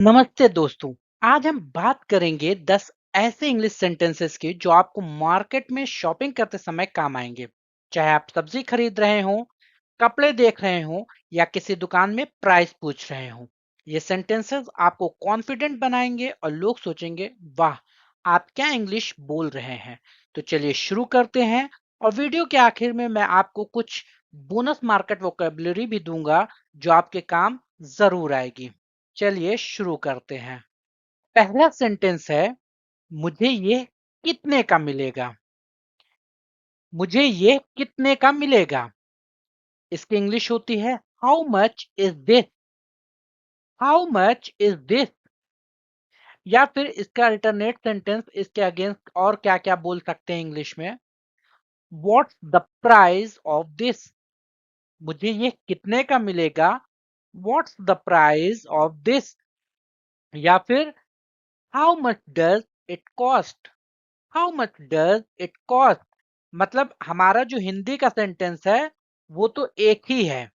नमस्ते दोस्तों। आज हम बात करेंगे 10 ऐसे इंग्लिश सेंटेंसेस की जो आपको मार्केट में शॉपिंग करते समय काम आएंगे। चाहे आप सब्जी खरीद रहे हो, कपड़े देख रहे हो या किसी दुकान में प्राइस पूछ रहे हो। ये सेंटेंसेस आपको कॉन्फिडेंट बनाएंगे और लोग सोचेंगे, वाह, आप क्या इंग्लिश बोल रहे हैं। तो चलिए शुरू करते हैं। और वीडियो के आखिर में मैं आपको कुछ बोनस मार्केट वोकेबलरी भी दूंगा जो आपके काम जरूर आएगी। चलिए शुरू करते हैं। पहला सेंटेंस है, मुझे ये कितने का मिलेगा। मुझे ये कितने का मिलेगा। इसकी इंग्लिश होती है, how much is this. How much is this. या फिर इसका अल्टरनेट सेंटेंस इसके अगेंस्ट और क्या क्या बोल सकते हैं इंग्लिश में, what's the price of this. मुझे ये कितने का मिलेगा, what's the price of this. या फिर how much does it cost. How much does it cost. मतलब हमारा जो हिंदी का सेंटेंस है वो तो एक ही है।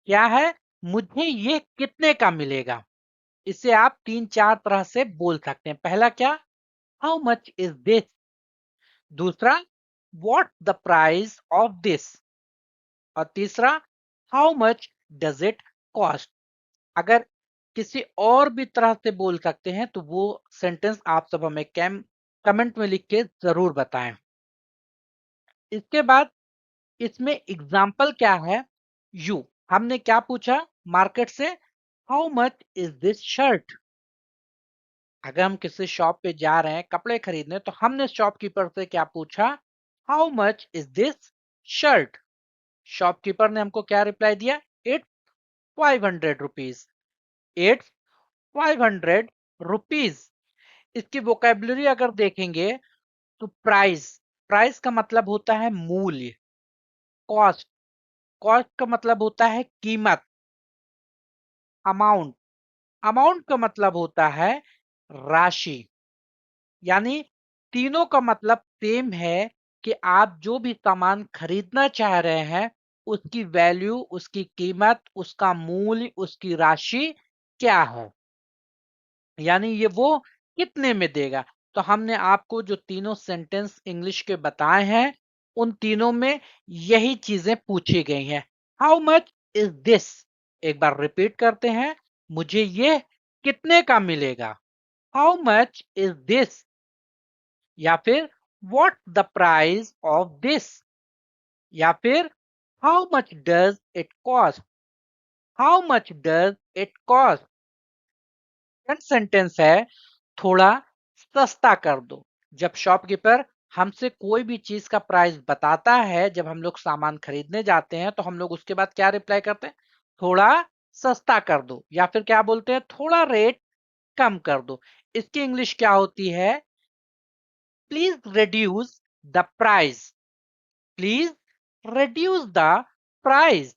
क्या है, मुझे ये कितने का मिलेगा। इसे आप तीन चार तरह से बोल सकते हैं। पहला क्या, हाउ मच इज दिस। दूसरा, what the price of this. और तीसरा, how much does it cost. अगर किसी और भी तरह से बोल सकते हैं तो वो सेंटेंस आप सब हमें कमेंट में लिख के जरूर बताएं। इसके बाद इसमें एग्जाम्पल क्या है, यू। हमने क्या पूछा मार्केट से, how much is this shirt. अगर हम किसी शॉप पे जा रहे हैं कपड़े खरीदने तो हमने शॉपकीपर से क्या पूछा, how much is this shirt. Shopkeeper ने हमको क्या रिप्लाई दिया, इट्स 500 रुपीज। It's 500 rupees. इसकी वोकेबलरी अगर देखेंगे तो प्राइस, प्राइस का मतलब होता है मूल्य। कॉस्ट, कॉस्ट का मतलब होता है कीमत। अमाउंट, अमाउंट का मतलब होता है राशि। यानी तीनों का मतलब सेम है कि आप जो भी सामान खरीदना चाह रहे हैं उसकी वैल्यू, उसकी कीमत, उसका मूल्य, उसकी राशि क्या है। यानी ये वो कितने में देगा। तो हमने आपको जो तीनों सेंटेंस इंग्लिश के बताए हैं उन तीनों में यही चीजें पूछी गई हैं। How much is this. एक बार रिपीट करते हैं, मुझे ये कितने का मिलेगा। How much is this. या फिर what the price of this. या फिर how much does it cost. How much does it cost. Sentence है, थोड़ा सस्ता कर दो। जब शॉपकीपर हमसे कोई भी चीज का प्राइस बताता है, जब हम लोग सामान खरीदने जाते हैं तो हम लोग उसके बाद क्या रिप्लाई करते हैं, थोड़ा सस्ता कर दो। या फिर क्या बोलते हैं, थोड़ा रेट कम कर दो। इसकी इंग्लिश क्या होती है, please reduce the price. Please reduce the price.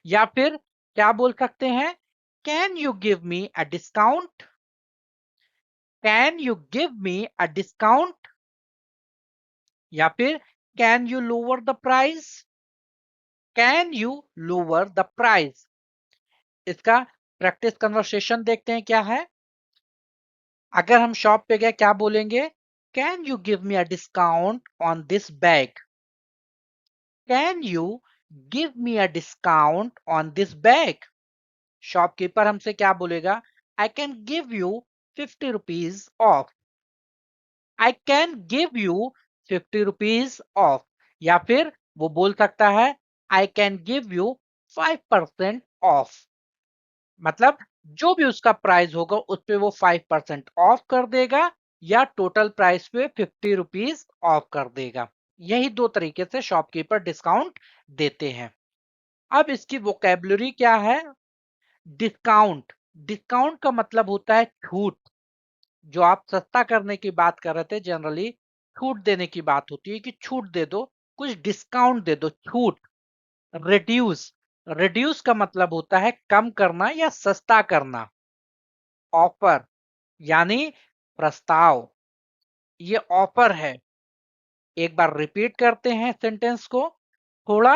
या फिर क्या बोल सकते हैं, can you give me a discount. Can you give me a discount. या फिर can you lower the price. Can you lower the price. इसका प्रैक्टिस कन्वर्सेशन देखते हैं क्या है। अगर हम शॉप पे गए क्या बोलेंगे, can you give me a discount on this bag. Can you give me a discount on this bag. Shopkeeper हमसे क्या बोलेगा, I can give you 50 rupees of. I can give you 50 rupees of. या फिर वो बोल सकता है, I can give you 5% of. मतलब जो भी उसका प्राइस होगा उस पे वो 5% ऑफ कर देगा या टोटल प्राइस पे 50 रुपीज ऑफ कर देगा। यही दो तरीके से शॉपकीपर डिस्काउंट देते हैं। अब इसकी वोकेबलरी क्या है, डिस्काउंट। डिस्काउंट का मतलब होता है छूट। जो आप सस्ता करने की बात कर रहे थे, जनरली छूट देने की बात होती है कि छूट दे दो, कुछ डिस्काउंट दे दो, छूट। रिड्यूस, रिड्यूस का मतलब होता है कम करना या सस्ता करना। ऑफर यानी प्रस्ताव, ये ऑफर है। एक बार रिपीट करते हैं सेंटेंस को, थोड़ा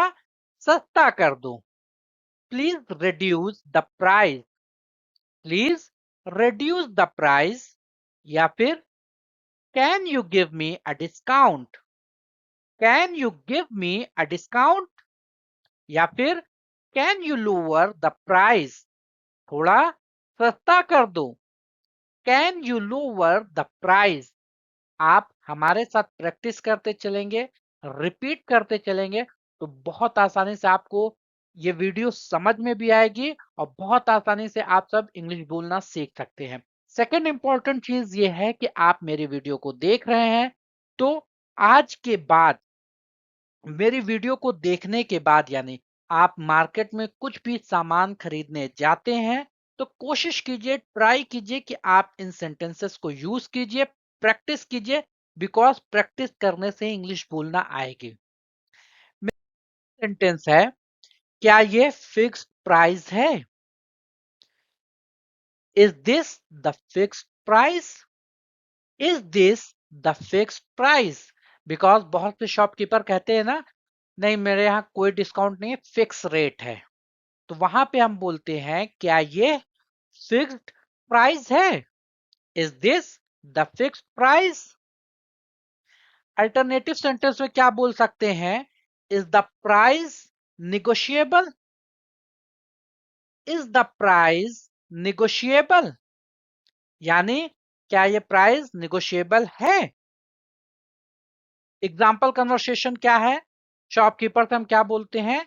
सस्ता कर दो। Please reduce the price. Please reduce the price या फिर can you give me a discount? Can you give me a discount? या फिर can you lower the price? थोड़ा सस्ता कर दो। Can you lower the price? आप हमारे साथ प्रैक्टिस करते चलेंगे, रिपीट करते चलेंगे, तो बहुत आसानी से आपको ये वीडियो समझ में भी आएगी और बहुत आसानी से आप सब इंग्लिश बोलना सीख सकते हैं। सेकंड इंपॉर्टेंट चीज ये है कि आप मेरी वीडियो को देख रहे हैं, तो आज के बाद मेरी वीडियो को देखने के बाद यानी आप मार्केट में कुछ भी सामान खरीदने जाते हैं, तो कोशिश कीजिए, ट्राई कीजिए कि आप इन सेंटेंसेस को यूज कीजिए, प्रैक्टिस कीजिए, बिकॉज प्रैक्टिस करने से इंग्लिश बोलना आएगी। सेंटेंस है, क्या ये फिक्स्ड प्राइस है? Is this the fixed price? Is this the fixed price? Because बहुत से शॉपकीपर कहते हैं ना, नहीं मेरे यहाँ कोई डिस्काउंट नहीं है, फिक्स रेट है। तो वहां पे हम बोलते हैं, क्या ये फिक्स्ड प्राइस है? Is this the fixed price? Alternative sentence में क्या बोल सकते हैं? Is the price negotiable? Is the price negotiable? यानी क्या ये प्राइस निगोशिएबल है? एग्जाम्पल कन्वर्सेशन क्या है? शॉपकीपर से हम क्या बोलते हैं?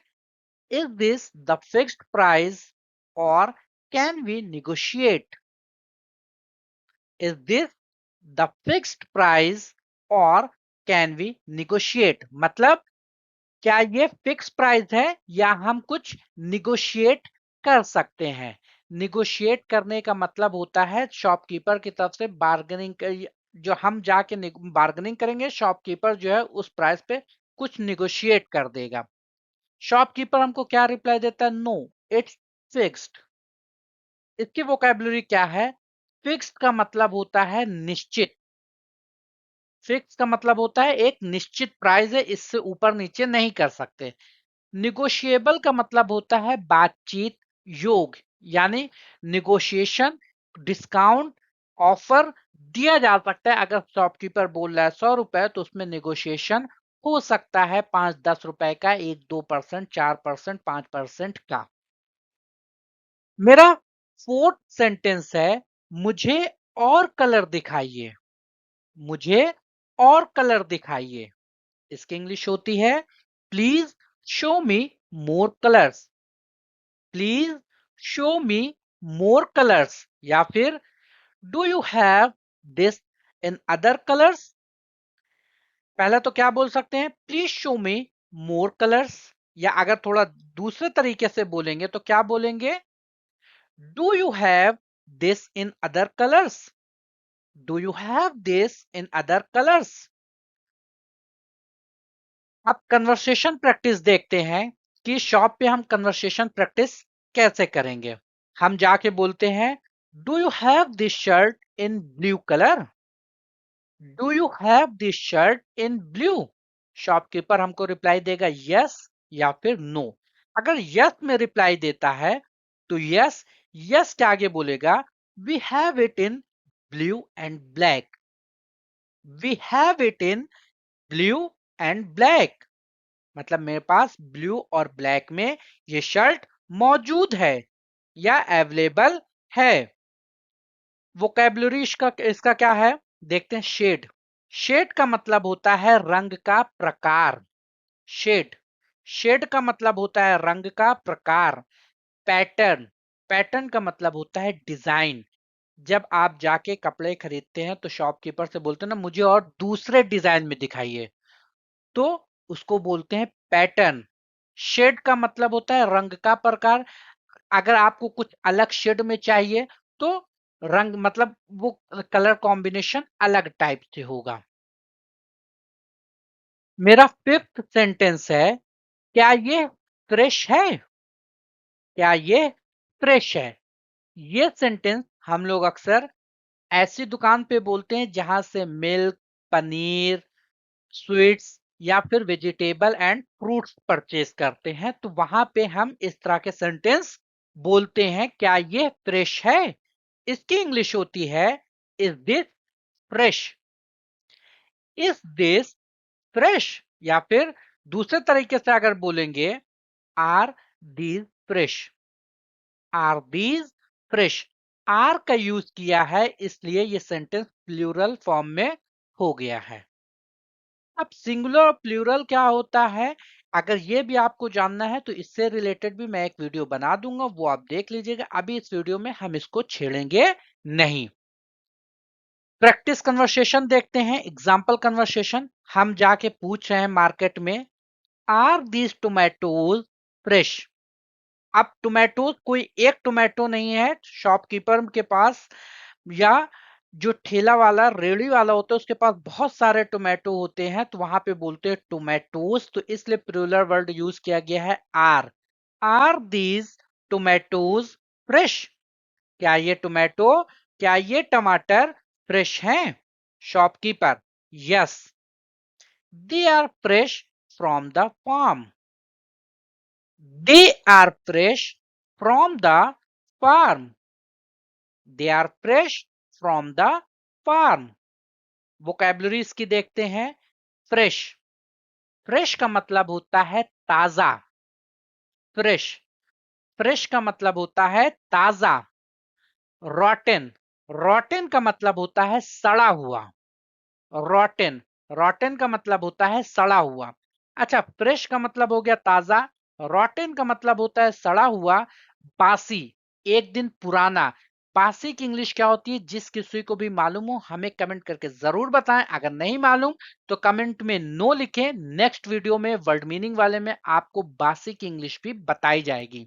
Is this the fixed price और can we negotiate? Is this the fixed price और कैन वी निगोशिएट? मतलब क्या ये फिक्स प्राइस है या हम कुछ निगोशिएट कर सकते हैं? निगोशिएट करने का मतलब होता है शॉपकीपर की तरफ से बार्गेनिंग, जो हम जाके बार्गेनिंग करेंगे, शॉपकीपर जो है उस प्राइस पे कुछ निगोशिएट कर देगा। शॉपकीपर हमको क्या रिप्लाई देता है? No, it's fixed. इसकी वोकैबुलरी क्या है? फिक्स्ड का मतलब होता है निश्चित। फिक्स का मतलब होता है एक निश्चित प्राइस है, इससे ऊपर नीचे नहीं कर सकते। निगोशिएबल का मतलब होता है बातचीत योग्य, यानी निगोशिएशन, डिस्काउंट, ऑफर दिया जा सकता है। अगर शॉपकीपर बोल रहा है 100 रुपए, तो उसमें निगोशिएशन हो सकता है 5-10 रुपए का, 1-2%, 4%, 5% का। मेरा फोर्थ सेंटेंस है, मुझे और कलर दिखाइए। मुझे और कलर दिखाइए। इसकी इंग्लिश होती है, please show me more colours. Please show me more colours या फिर do you have this in other colours? पहले तो क्या बोल सकते हैं? Please show me more colours. या अगर थोड़ा दूसरे तरीके से बोलेंगे तो क्या बोलेंगे? Do you have this in other colours? Do you have this in other colours? अब कन्वर्सेशन प्रैक्टिस देखते हैं कि शॉप पे हम कन्वर्सेशन प्रैक्टिस कैसे करेंगे। हम जाके बोलते हैं, do you have this shirt in blue colour? Do you have this shirt in blue? Shopkeeper हमको रिप्लाई देगा यस या फिर नो। अगर यस में रिप्लाई देता है तो यस, यस के आगे बोलेगा, we have it in blue and black. We have it in blue and black, मतलब मेरे पास ब्लू और ब्लैक में ये शर्ट मौजूद है या अवेलेबल है। वोकैबुलरी इसका क्या है? देखते हैं। शेड। शेड का मतलब होता है रंग का प्रकार। शेड, शेड का मतलब होता है रंग का प्रकार। पैटर्न, पैटर्न का मतलब होता है डिजाइन। जब आप जाके कपड़े खरीदते हैं तो शॉपकीपर से बोलते हैं ना, मुझे और दूसरे डिजाइन में दिखाइए, तो उसको बोलते हैं पैटर्न। शेड का मतलब होता है रंग का प्रकार। अगर आपको कुछ अलग शेड में चाहिए तो रंग मतलब वो कलर कॉम्बिनेशन अलग टाइप से होगा। मेरा फिफ्थ सेंटेंस है, क्या ये फ्रेश है? क्या ये फ्रेश है? ये सेंटेंस हम लोग अक्सर ऐसी दुकान पे बोलते हैं जहां से मिल्क, पनीर, स्वीट्स या फिर वेजिटेबल एंड फ्रूट्स परचेज करते हैं, तो वहां पे हम इस तरह के सेंटेंस बोलते हैं, क्या ये फ्रेश है? इसकी इंग्लिश होती है is this fresh. Is this fresh, या फिर दूसरे तरीके से अगर बोलेंगे are these fresh. Are these fresh, are का यूज किया है इसलिए ये सेंटेंस प्लूरल फॉर्म में हो गया है। अब सिंगुलर और प्लूरल क्या होता है, अगर ये भी आपको जानना है तो इससे रिलेटेड भी मैं एक वीडियो बना दूंगा, वो आप देख लीजिएगा। अभी इस वीडियो में हम इसको छेड़ेंगे नहीं। प्रैक्टिस कन्वर्सेशन देखते हैं, एग्जाम्पल कन्वर्सेशन। हम जाके पूछ रहे हैं मार्केट में, आर दीज टोमेटोज फ्रेश। अब टोमेटोज कोई एक टोमेटो नहीं है शॉपकीपर के पास, या जो ठेला वाला रेड़ी वाला होता है उसके पास बहुत सारे टोमेटो होते हैं, तो वहां पे बोलते हैं टोमेटोज, तो इसलिए प्लूरल वर्ड यूज किया गया है are. Are these tomatoes fresh, क्या ये टोमेटो, क्या ये टमाटर फ्रेश हैं? Shopkeeper, yes, they are fresh from the farm. They are fresh from the farm. They are fresh from the farm. Vocabularies की देखते हैं। फ्रेश, फ्रेश का मतलब होता है ताजा। फ्रेश, फ्रेश का मतलब होता है ताजा। रॉटेन, रॉटेन का मतलब होता है सड़ा हुआ। रॉटेन, रॉटेन का मतलब होता है सड़ा हुआ। अच्छा, फ्रेश का मतलब हो गया ताजा, रॉटेन का मतलब होता है सड़ा हुआ। बासी, एक दिन पुराना। बासी की इंग्लिश क्या होती है, जिस किसी को भी मालूम हो हमें कमेंट करके जरूर बताएं, अगर नहीं मालूम तो कमेंट में नो लिखें। नेक्स्ट वीडियो में वर्ड मीनिंग वाले में आपको बासी की इंग्लिश भी बताई जाएगी।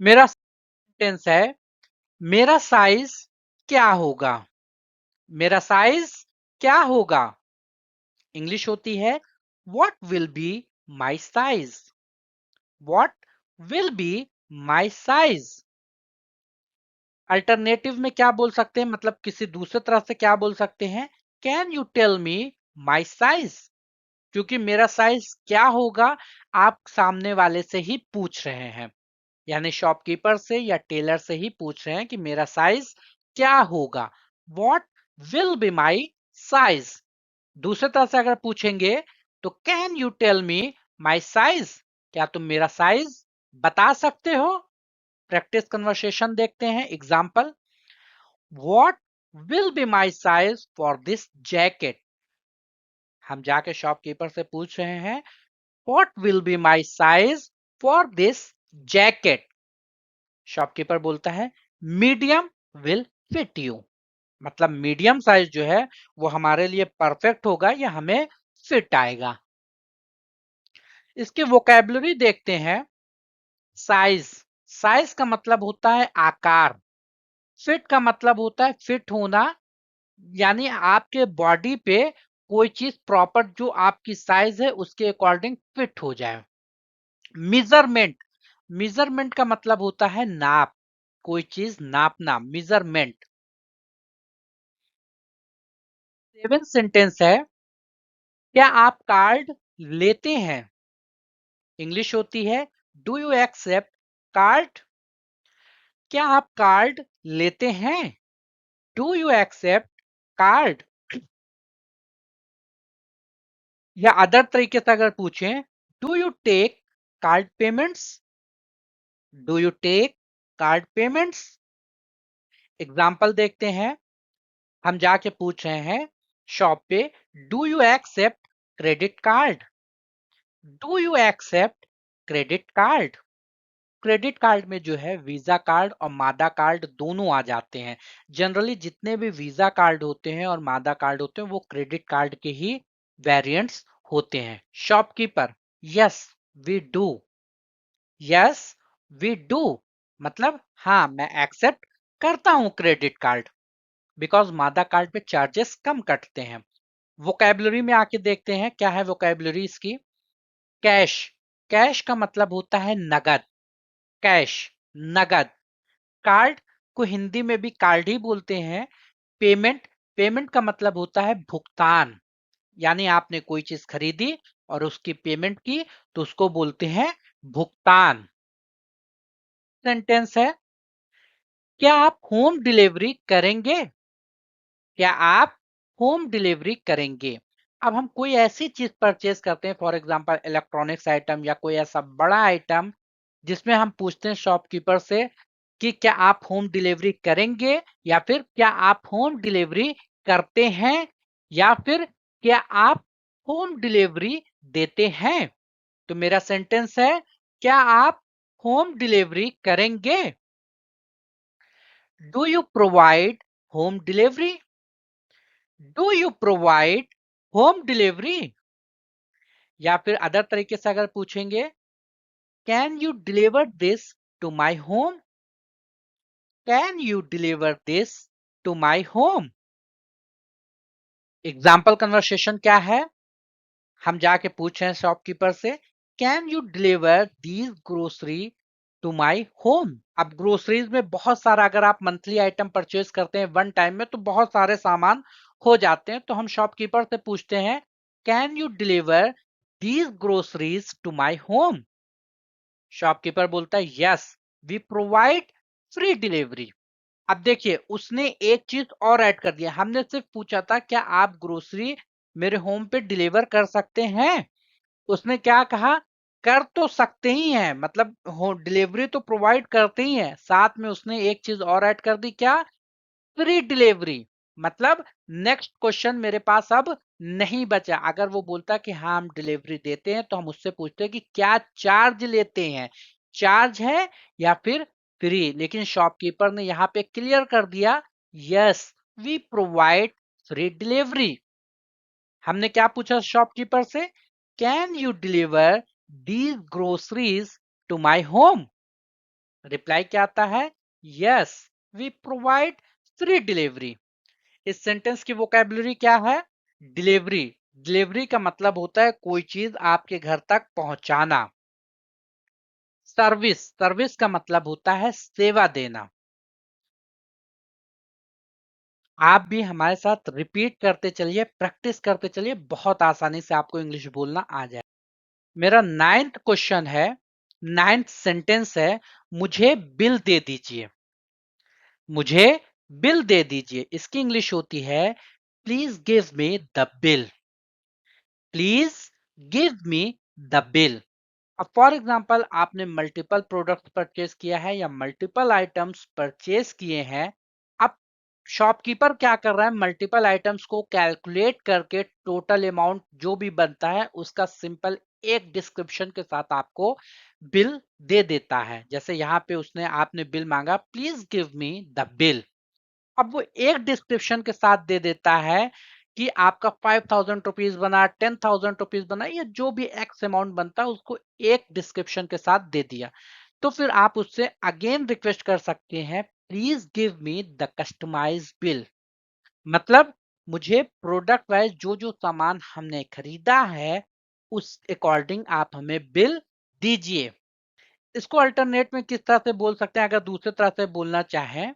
मेरा सेंटेंस है, मेरा साइज क्या होगा। मेरा साइज क्या होगा, इंग्लिश होती है what will be my size. What will be my size. Alternative में क्या बोल सकते हैं, मतलब किसी दूसरे तरह से क्या बोल सकते हैं, can you tell me my size. क्योंकि मेरा साइज क्या होगा आप सामने वाले से ही पूछ रहे हैं, यानी शॉपकीपर से या टेलर से ही पूछ रहे हैं कि मेरा साइज क्या होगा। What will be my size. दूसरे तरह से अगर पूछेंगे तो can you tell me my size, क्या तुम मेरा साइज बता सकते हो। प्रैक्टिस कन्वर्सेशन देखते हैं, example. What will be my size for this jacket. हम जाके शॉपकीपर से पूछ रहे हैं what will be my size for this jacket. Shopkeeper बोलता है मीडियम विल फिट यू, मतलब मीडियम साइज जो है वो हमारे लिए परफेक्ट होगा या हमें फिट आएगा। इसकी वोकैबुलरी देखते हैं। साइज, साइज का मतलब होता है आकार। फिट का मतलब होता है फिट होना, यानी आपके बॉडी पे कोई चीज प्रॉपर जो आपकी साइज है उसके अकॉर्डिंग फिट हो जाए। मेजरमेंट, मेजरमेंट का मतलब होता है नाप, कोई चीज नापना, मेजरमेंट। सेवन सेंटेंस है, क्या आप कार्ड लेते हैं। इंग्लिश होती है डू यू एक्सेप्ट कार्ड। क्या आप कार्ड लेते हैं, डू यू एक्सेप्ट कार्ड। या अदर तरीके से अगर पूछें, do you take card payments. Do you take card payments. Example देखते हैं। हम जाके पूछ रहे हैं शॉप पे, do you accept credit card. Do you accept credit card. Credit card में जो है वीजा कार्ड और मादा कार्ड दोनों आ जाते हैं। जनरली जितने भी वीजा कार्ड होते हैं और मादा कार्ड होते हैं वो क्रेडिट कार्ड के ही वेरिएंट्स होते हैं। Shopkeeper, yes we do. Yes we do, मतलब हाँ मैं एक्सेप्ट करता हूं क्रेडिट कार्ड, बिकॉज मादा कार्ड पे चार्जेस कम कटते हैं। वोकैबुलरी में आके देखते हैं क्या है वोकैबुलरी इसकी। कैश, कैश का मतलब होता है नगद। कैश, नगद। कार्ड को हिंदी में भी कार्ड ही बोलते हैं। पेमेंट, पेमेंट का मतलब होता है भुगतान, यानी आपने कोई चीज खरीदी और उसकी पेमेंट की तो उसको बोलते हैं भुगतान। सेंटेंस है, क्या आप होम डिलीवरी करेंगे? क्या आप होम डिलीवरी करेंगे? अब हम कोई ऐसी चीज परचेज करते हैं, फॉर एग्जांपल इलेक्ट्रॉनिक्स आइटम या कोई ऐसा बड़ा आइटम, जिसमें हम पूछते हैं शॉपकीपर से कि क्या आप होम डिलीवरी करेंगे, या फिर क्या आप होम डिलीवरी करते हैं, या फिर क्या आप होम डिलीवरी देते हैं? तो मेरा सेंटेंस है, क्या आप होम डिलीवरी करेंगे? Do you provide home delivery? Do you provide home delivery? या फिर अदर तरीके से अगर पूछेंगे, can you deliver this to my home? Can you deliver this to my home? Example conversation क्या है? हम जाके पूछ रहे हैं शॉपकीपर से, can you deliver these grocery to my home? अब ग्रोसरीज में बहुत सारा, अगर आप मंथली आइटम परचेज करते हैं वन टाइम में, तो बहुत सारे सामान हो जाते हैं। तो हम शॉपकीपर से पूछते हैं, can you deliver these groceries to my home? Shopkeeper बोलता है, yes, we provide free delivery. अब देखिए, उसने एक चीज और ऐड कर दिया। हमने सिर्फ पूछा था क्या आप ग्रोसरी मेरे होम पे डिलीवर कर सकते हैं, उसने क्या कहा, कर तो सकते ही हैं, मतलब हो डिलीवरी तो प्रोवाइड करते ही हैं, साथ में उसने एक चीज और ऐड कर दी, क्या? Free delivery. मतलब नेक्स्ट क्वेश्चन मेरे पास अब नहीं बचा। अगर वो बोलता कि हाँ हम डिलीवरी देते हैं, तो हम उससे पूछते हैं कि क्या चार्ज लेते हैं, चार्ज है या फिर फ्री। लेकिन शॉपकीपर ने यहाँ पे क्लियर कर दिया, yes, we provide free delivery. हमने क्या पूछा शॉपकीपर से, can you deliver these groceries to my home? Reply क्या आता है, yes, we provide free delivery. इस सेंटेंस की वोकैबुलरी क्या है? डिलीवरी। डिलीवरी का मतलब होता है कोई चीज आपके घर तक पहुंचाना। सर्विस, सर्विस का मतलब होता है सेवा देना। आप भी हमारे साथ रिपीट करते चलिए, प्रैक्टिस करते चलिए, बहुत आसानी से आपको इंग्लिश बोलना आ जाए। मेरा नाइन्थ क्वेश्चन है, नाइन्थ सेंटेंस है, मुझे बिल दे दीजिए। मुझे बिल दे दीजिए, इसकी इंग्लिश होती है, please give me the bill. Please give me the bill. अब फॉर एग्जाम्पल आपने मल्टीपल प्रोडक्ट परचेज किया है या मल्टीपल आइटम्स परचेज किए हैं। अब शॉपकीपर क्या कर रहा है, मल्टीपल आइटम्स को कैलकुलेट करके टोटल अमाउंट जो भी बनता है उसका सिंपल एक डिस्क्रिप्शन के साथ आपको बिल दे देता है। जैसे यहाँ पे उसने आपने बिल मांगा, please give me the bill. अब वो एक डिस्क्रिप्शन के साथ दे देता है कि आपका 5,000 रुपीज बना, 10,000 रुपीज बना, या जो भी एक्स अमाउंट बनता है उसको एक डिस्क्रिप्शन के साथ दे दिया। तो फिर आप उससे अगेन रिक्वेस्ट कर सकते हैं, please give me the customise bill. मतलब मुझे प्रोडक्ट वाइज जो जो सामान हमने खरीदा है उस अकॉर्डिंग आप हमें बिल दीजिए। इसको अल्टरनेट में किस तरह से बोल सकते हैं, अगर दूसरी तरह से बोलना चाहें,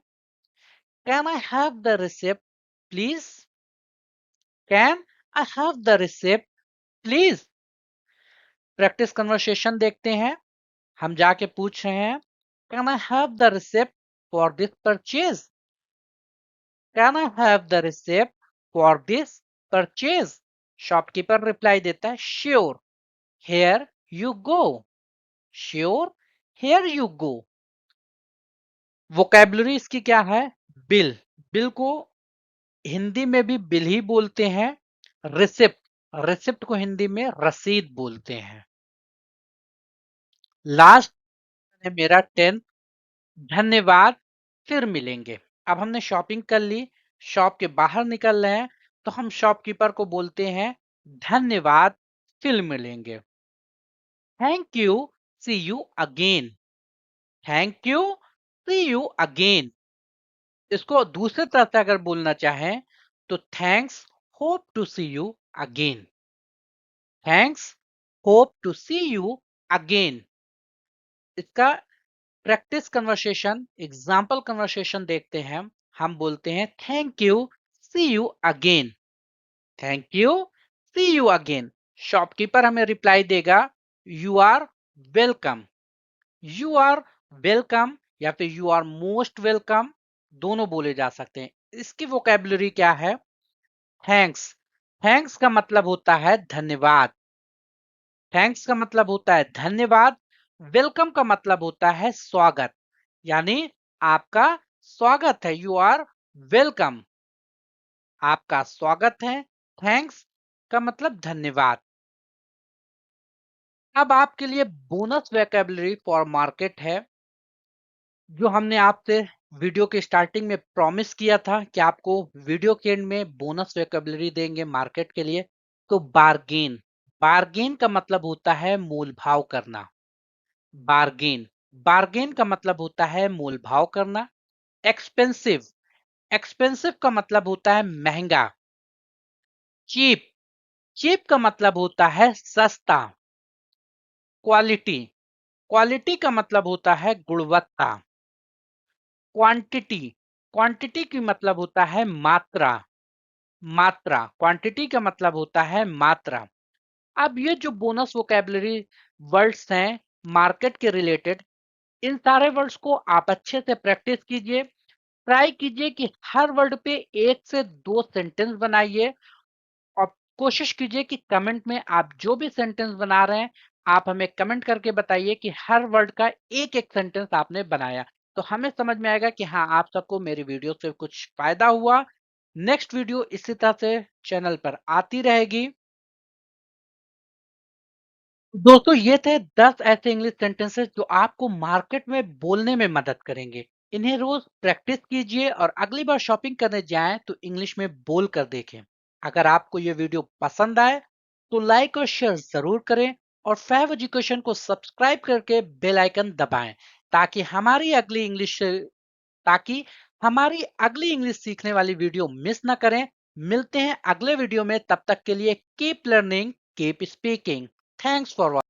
can I have the receipt please? Can I have the receipt please? Practice conversation देखते हैं। हम जाके पूछ रहे हैं, can I have the receipt for this purchase? Can I have the receipt for this purchase? Shopkeeper reply देता है, sure, here you go. Sure, here you go. Vocabulary इसकी क्या है? बिल। बिल को हिंदी में भी बिल ही बोलते हैं। रिसिप्ट, रिसिप्ट को हिंदी में रसीद बोलते हैं। लास्ट है मेरा 10। धन्यवाद, फिर मिलेंगे। अब हमने शॉपिंग कर ली, शॉप के बाहर निकल रहे हैं, तो हम शॉपकीपर को बोलते हैं, धन्यवाद, फिर मिलेंगे। Thank you, see you again. Thank you, see you again. इसको दूसरे तरह से अगर बोलना चाहें तो thanks, hope to see you again. Thanks, hope to see you again. इसका प्रैक्टिस कन्वर्सेशन, एग्जाम्पल कन्वर्सेशन देखते हैं। हम बोलते हैं, thank you, see you again. Thank you, see you again. Shopkeeper हमें रिप्लाई देगा, you are welcome. You are welcome या फिर यू आर मोस्ट वेलकम। दोनों बोले जा सकते हैं। इसकी वोकैबुलरी क्या है? थैंक्स। थैंक्स का मतलब होता है धन्यवाद। थैंक्स का मतलब होता है धन्यवाद। वेलकम का मतलब होता है स्वागत, यानी आपका स्वागत है, यू आर वेलकम। आपका स्वागत है। थैंक्स का मतलब धन्यवाद। अब आपके लिए बोनस वोकैबुलरी फॉर मार्केट है, जो हमने आपसे वीडियो के स्टार्टिंग में प्रॉमिस किया था कि आपको वीडियो के एंड में बोनस वोकैबुलरी देंगे मार्केट के लिए। तो बार्गेन। बार्गेन का मतलब होता है मोल भाव करना। बार्गेन। बार्गेन का मतलब होता है मोल भाव करना। एक्सपेंसिव। एक्सपेंसिव का मतलब होता है महंगा। चीप। चीप का मतलब होता है सस्ता। क्वालिटी। क्वालिटी का मतलब होता है गुणवत्ता। क्वांटिटी। क्वांटिटी की मतलब होता है मात्रा। मात्रा। क्वांटिटी का मतलब होता है मात्रा। अब ये जो बोनस वोकैबुलरी वर्ड्स हैं मार्केट के रिलेटेड, इन सारे वर्ड्स को आप अच्छे से प्रैक्टिस कीजिए। ट्राई कीजिए कि हर वर्ड पे 1 से 2 सेंटेंस बनाइए, और कोशिश कीजिए कि कमेंट में आप जो भी सेंटेंस बना रहे हैं, आप हमें कमेंट करके बताइए कि हर वर्ड का एक एक सेंटेंस आपने बनाया। तो हमें समझ में आएगा कि हाँ, आप सबको मेरी वीडियो से कुछ फायदा हुआ। नेक्स्ट वीडियो इसी तरह से चैनल पर आती रहेगी। दोस्तों, ये थे 10 ऐसे इंग्लिश सेंटेंसेस जो आपको मार्केट में बोलने में मदद करेंगे। इन्हें रोज प्रैक्टिस कीजिए और अगली बार शॉपिंग करने जाएं तो इंग्लिश में बोल कर देखें। अगर आपको ये वीडियो पसंद आए तो लाइक और शेयर जरूर करें, और फैव एजुकेशन को सब्सक्राइब करके बेल आइकन दबाएं, ताकि हमारी अगली इंग्लिश ताकि हमारी अगली इंग्लिश सीखने वाली वीडियो मिस ना करें। मिलते हैं अगले वीडियो में, तब तक के लिए keep learning, keep speaking. Thanks for